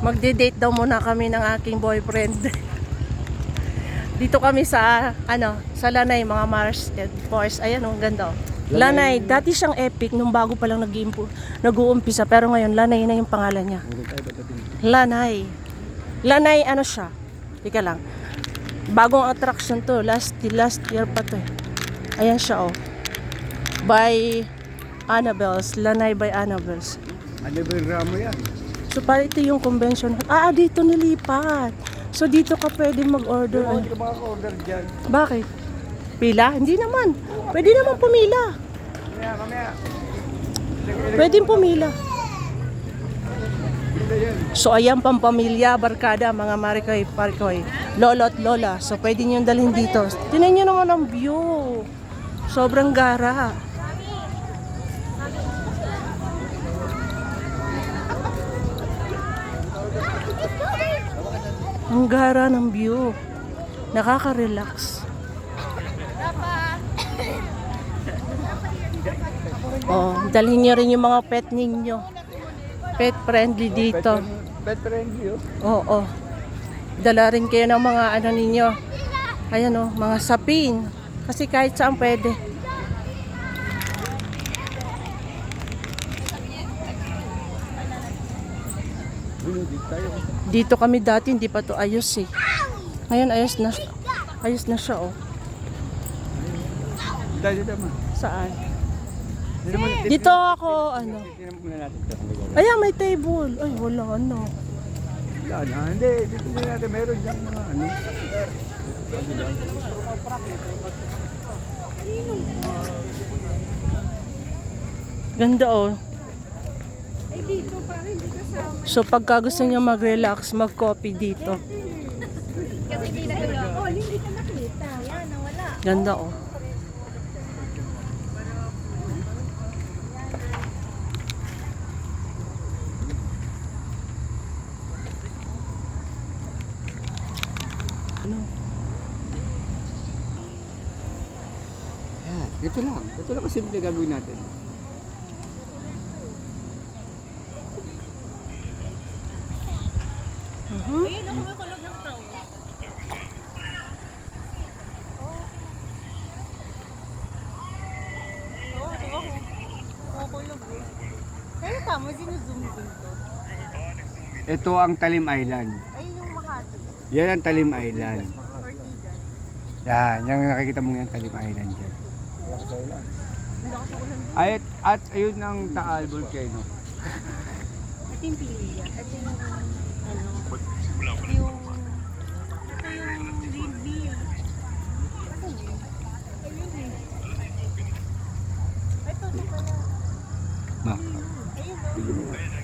Magde-date daw muna kami ng aking boyfriend. Dito kami sa sa Lanay, mga Mars and Force. Ayan, ang ganda. Lanay, dati siyang epic nung bago pa lang nag-uumpisa, pero ngayon Lanay na yung pangalan niya. Lanay. Lanay siya? Tika lang. Bagong attraction to, last year pa to. Ayan siya By Annabelle's, Lanay by Annabelle's. Annabelle Ramo yan. So para ito yung convention. Dito nilipat. So dito ka pwede mag-order. Hindi ka makaka-order dyan. Bakit? Pila? Hindi naman. Pwede naman pumila. Mamaya. Pwede pumila. So ayan, pampamilya, barkada, mga marikoy, parikoy, lolo at lola. So pwede nyo dalhin dito. Tingnan nyo naman ang view. Sobrang gara. Ang gara ng view. Nakaka-relax. Dalhin nyo rin yung mga pet ninyo. Pet friendly dito. Pet friendly Oo. Dala rin kayo ng mga ninyo. Ayan mga sapin. Kasi kahit saan pwede. Dito kami dati, hindi pa to ayos Ngayon ayos na siya Saan? Dito ako Ayan, may table. Ay, wala Wala na. Hindi, dito na natin. Meron dyan mga Ganda So pagka gusto niyo mag-relax, mag-coffee dito. Kasi hindi na hindi ka nakita. Yan, nawala. Ganda Ito lang. Ito lang kasi simple gagawin natin. Ayun, ako may kulog ng tao. Kaya tama, sinuzoom din to. Ito ang Talim Island. Ayun yung Makati. Yan ang Talim Island. Ortigas. Yan, yung nakikita mo yan, Talim Island dyan. At ayun ang Taal Volcano. Ito yung pili. Ito yung windmill. Ito pala. Ma. Ayun